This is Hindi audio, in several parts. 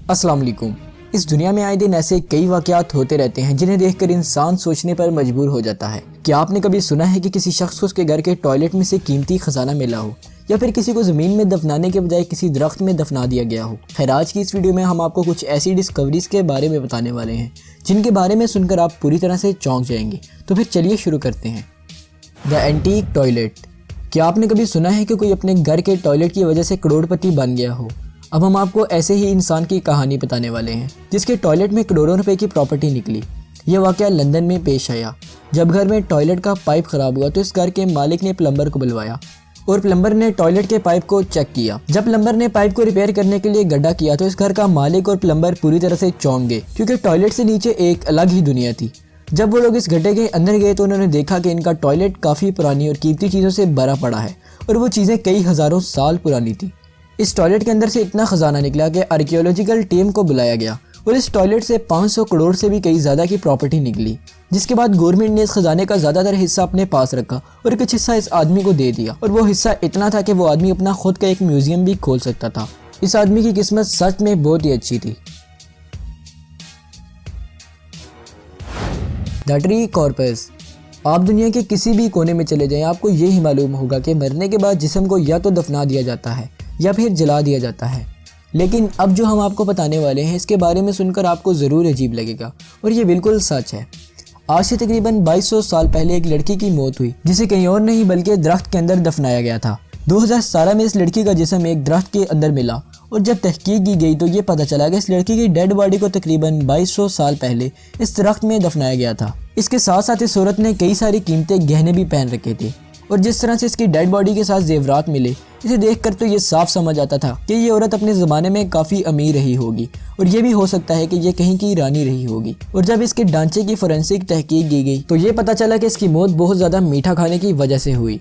अस्सलाम वालेकुम। इस दुनिया में आए दिन ऐसे कई वाक़यात होते रहते हैं जिन्हें देखकर इंसान सोचने पर मजबूर हो जाता है। क्या आपने कभी सुना है कि किसी शख्स को उसके घर के टॉयलेट में से कीमती खजाना मिला हो, या फिर किसी को ज़मीन में दफनाने के बजाय किसी दरख्त में दफना दिया गया हो? खैर, आज की इस वीडियो में हम आपको कुछ ऐसी डिस्कवरीज के बारे में बताने वाले हैं जिनके बारे में सुनकर आप पूरी तरह से चौंक जाएंगे। तो फिर चलिए शुरू करते हैं। The antique toilet. क्या आपने कभी सुना है कि कोई अपने घर के टॉयलेट की वजह से करोड़पति बन गया हो? अब हम आपको ऐसे ही इंसान की कहानी बताने वाले हैं जिसके टॉयलेट में करोड़ों रुपए की प्रॉपर्टी निकली। यह वाक़या लंदन में पेश आया। जब घर में टॉयलेट का पाइप ख़राब हुआ तो इस घर के मालिक ने प्लम्बर को बुलवाया और प्लम्बर ने टॉयलेट के पाइप को चेक किया। जब प्लम्बर ने पाइप को रिपेयर करने के लिए गड्ढा किया तो इस घर का मालिक और प्लम्बर पूरी तरह से चौंक गए, क्योंकि टॉयलेट से नीचे एक अलग ही दुनिया थी। जब वो लोग इस गड्ढे के अंदर गए तो उन्होंने देखा कि इनका टॉयलेट काफ़ी पुरानी और कीमती चीज़ों से भरा पड़ा है, और वो चीज़ें कई हज़ारों साल पुरानी थी। इस टॉयलेट के अंदर से इतना खजाना निकला कि आर्कियोलॉजिकल टीम को बुलाया गया और इस टॉयलेट से 500 करोड़ से भी कई ज़्यादा की प्रॉपर्टी निकली। जिसके बाद गवर्नमेंट ने इस खजाने का ज़्यादातर हिस्सा अपने पास रखा और कुछ हिस्सा इस आदमी को दे दिया, और वो हिस्सा इतना था कि वो आदमी अपना खुद का एक म्यूजियम भी खोल सकता था। इस आदमी की किस्मत सच में बहुत ही अच्छी थी। The tree corpus. आप दुनिया के किसी भी कोने में चले जाएं, आपको यही मालूम होगा कि मरने के बाद जिस्म को या तो दफना दिया जाता है या फिर जला दिया जाता है। लेकिन अब जो हम आपको बताने वाले हैं इसके बारे में सुनकर आपको ज़रूर अजीब लगेगा, और ये बिल्कुल सच है। आज से तकरीबन 2200 साल पहले एक लड़की की मौत हुई जिसे कहीं और नहीं बल्कि दरख्त के अंदर दफनाया गया था। 2017 में इस लड़की का जिस्म एक दरख्त के अंदर मिला, और जब तहकीक की गई तो ये पता चला कि इस लड़की की डेड बॉडी को तकरीबन 2200 साल पहले इस दरख्त में दफनाया गया था। इसके साथ साथ इस औरत ने कई सारी कीमती गहने भी पहन रखे थे, और जिस तरह से इसकी डेड बॉडी के साथ जेवरात मिले, इसे देखकर तो ये साफ समझ आता था कि ये औरत अपने ज़माने में काफ़ी अमीर रही होगी, और ये भी हो सकता है कि ये कहीं की रानी रही होगी। और जब इसके ढांचे की फोरेंसिक तहकीक की गई तो ये पता चला कि इसकी मौत बहुत ज़्यादा मीठा खाने की वजह से हुई।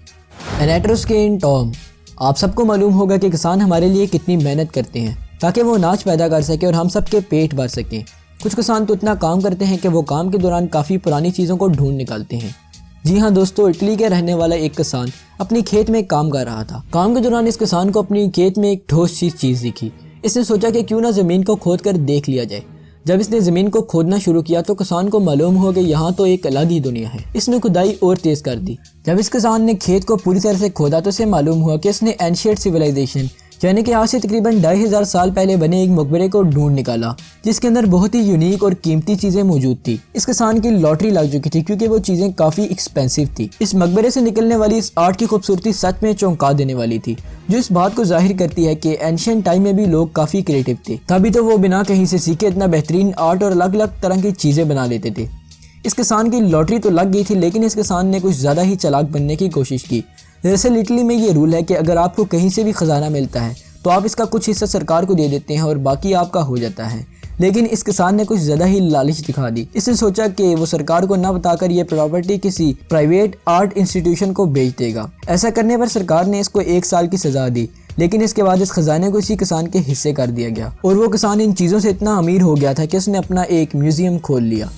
एनेट्रोस्केन टॉम। आप सबको मालूम होगा कि किसान हमारे लिए कितनी मेहनत करते हैं ताकि वो अनाज पैदा कर सके और हम सबके पेट भर सकें। कुछ किसान तो इतना काम करते हैं कि वो काम के दौरान काफ़ी पुरानी चीज़ों को ढूंढ निकालते हैं। जी हाँ दोस्तों, इटली के रहने वाला एक किसान अपनी खेत में काम कर रहा था। काम के दौरान इस किसान को अपनी खेत में एक ठोस चीज़ दिखी। इसने सोचा कि क्यों ना ज़मीन को खोद कर देख लिया जाए। जब इसने ज़मीन को खोदना शुरू किया तो किसान को मालूम हो कि यहाँ तो एक अलग ही दुनिया है। इसने खुदाई और तेज़ कर दी। जब इस किसान ने खेत को पूरी तरह से खोदा तो इसे मालूम हुआ कि इसने एंशिएंट सिविलाइजेशन यानी कि आज से तकरीबन 2500 साल पहले बने एक मकबरे को ढूंढ निकाला, जिसके अंदर बहुत ही यूनिक और कीमती चीज़ें मौजूद थी। इस किसान की लॉटरी लग चुकी थी, क्योंकि वो चीज़ें काफ़ी एक्सपेंसिव थी। इस मकबरे से निकलने वाली इस आर्ट की खूबसूरती सच में चौंका देने वाली थी, जो इस बात को जाहिर करती है कि एंशिएंट टाइम में भी लोग काफ़ी क्रिएटिव थे। तभी तो वो बिना कहीं से सीखे इतना बेहतरीन आर्ट और अलग अलग तरह की चीज़ें बना लेते थे। इस किसान की लॉटरी तो लग गई थी, लेकिन इस किसान ने कुछ ज़्यादा ही चालाक बनने की कोशिश की। दरअसल इटली में ये रूल है कि अगर आपको कहीं से भी खजाना मिलता है तो आप इसका कुछ हिस्सा सरकार को दे देते हैं और बाकी आपका हो जाता है। लेकिन इस किसान ने कुछ ज़्यादा ही लालच दिखा दी। इसने सोचा कि वो सरकार को ना बताकर ये प्रॉपर्टी किसी प्राइवेट आर्ट इंस्टीट्यूशन को बेच देगा। ऐसा करने पर सरकार ने इसको 1 साल की सज़ा दी, लेकिन इसके बाद इस खजाने को इसी किसान के हिस्से कर दिया गया, और वो किसान इन चीज़ों से इतना अमीर हो गया था कि उसने अपना एक म्यूजियम खोल लिया।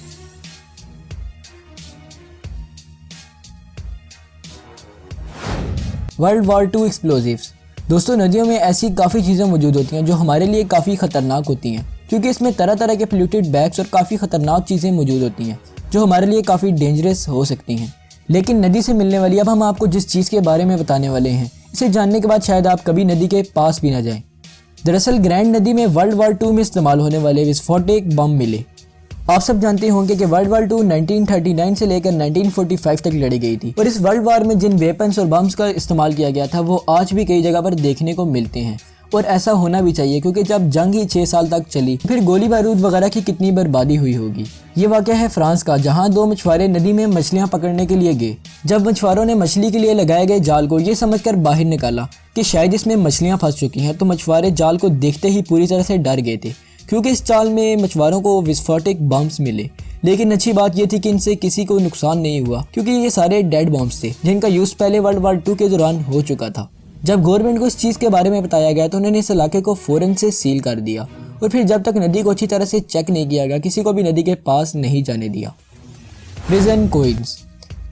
World war 2 explosives. दोस्तों, नदियों में ऐसी काफ़ी चीज़ें मौजूद होती हैं जो हमारे लिए काफ़ी ख़तरनाक होती हैं, क्योंकि इसमें तरह तरह के पोल्यूटेड बैग्स और काफ़ी ख़तरनाक चीज़ें मौजूद होती हैं जो हमारे लिए काफ़ी डेंजरस हो सकती हैं। लेकिन नदी से मिलने वाली अब हम आपको जिस चीज़ के बारे में बताने वाले हैं, इसे जानने के बाद शायद आप कभी नदी के पास भी ना जाएं। दरअसल ग्रैंड नदी में वर्ल्ड वॉर 2 में इस्तेमाल होने वाले विस्फोटक बम मिले। आप सब जानते होंगे कि वर्ल्ड वॉर 2 1939 से लेकर 1945 तक लड़ी गई थी, और इस वर्ल्ड वॉर में जिन वेपन्स और बम्स का इस्तेमाल किया गया था वो आज भी कई जगह पर देखने को मिलते हैं, और ऐसा होना भी चाहिए, क्योंकि जब जंग ही 6 साल तक चली फिर गोली बारूद वगैरह की कितनी बर्बादी हुई होगी। ये वाक़या है फ्रांस का, जहाँ 2 मछुआरे नदी में मछलियाँ पकड़ने के लिए गए। जब मछुआरों ने मछली के लिए लगाए गए जाल को ये समझकर बाहर निकाला कि शायद इसमें मछलियाँ फंस चुकी हैं, तो मछुआरे जाल को देखते ही पूरी तरह से डर गए थे, क्योंकि इस जाल में मछुआरों को विस्फोटक बम्स मिले। लेकिन अच्छी बात यह थी कि इनसे किसी को नुकसान नहीं हुआ, क्योंकि ये सारे डेड बम्स थे जिनका यूज़ पहले वर्ल्ड वॉर 2 के दौरान हो चुका था। जब गवर्नमेंट को इस चीज़ के बारे में बताया गया तो उन्होंने इस इलाके को फ़ौरन से सील कर दिया, और फिर जब तक नदी को अच्छी तरह से चेक नहीं किया गया किसी को भी नदी के पास नहीं जाने दिया। Prison coins.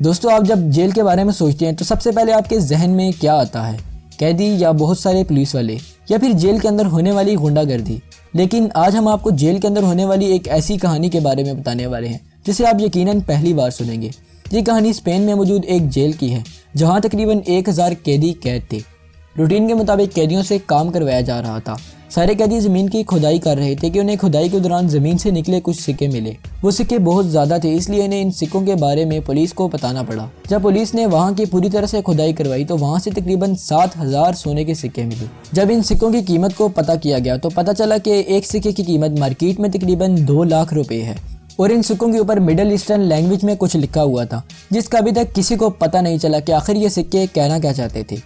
दोस्तों, आप जब जेल के बारे में सोचते हैं तो सबसे पहले आपके जहन में क्या आता है? कैदी या बहुत सारे पुलिस वाले या फिर जेल के अंदर होने वाली गुंडागर्दी। लेकिन आज हम आपको जेल के अंदर होने वाली एक ऐसी कहानी के बारे में बताने वाले हैं जिसे आप यकीनन पहली बार सुनेंगे। ये कहानी स्पेन में मौजूद एक जेल की है जहां तकरीबन 1000 कैदी कैद थे। रूटीन के मुताबिक कैदियों से काम करवाया जा रहा था। सारे कैदी ज़मीन की खुदाई कर रहे थे कि उन्हें खुदाई के दौरान ज़मीन से निकले कुछ सिक्के मिले। वो सिक्के बहुत ज़्यादा थे, इसलिए इन्हें इन सिक्कों के बारे में पुलिस को बताना पड़ा। जब पुलिस ने वहाँ की पूरी तरह से खुदाई करवाई तो वहाँ से तकरीबन 7000 सोने के सिक्के मिले। जब इन सिक्कों की कीमत को पता किया गया तो पता चला कि एक सिक्के की कीमत मार्केट में तकरीबन 2 लाख रुपए है और इन सिक्कों के ऊपर मिडल ईस्टर्न लैंग्वेज में कुछ लिखा हुआ था जिसका अभी तक किसी को पता नहीं चला कि आखिर ये सिक्के कहना क्या चाहते थे।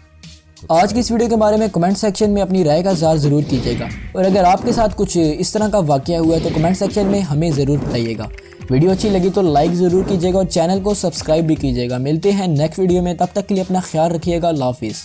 आज की इस वीडियो के बारे में कमेंट सेक्शन में अपनी राय का इज़हार ज़रूर कीजिएगा और अगर आपके साथ कुछ इस तरह का वाक़या हुआ है तो कमेंट सेक्शन में हमें ज़रूर बताइएगा। वीडियो अच्छी लगी तो लाइक ज़रूर कीजिएगा और चैनल को सब्सक्राइब भी कीजिएगा। मिलते हैं नेक्स्ट वीडियो में, तब तक के लिए अपना ख्याल रखिएगा। अल्लाह हाफिज़।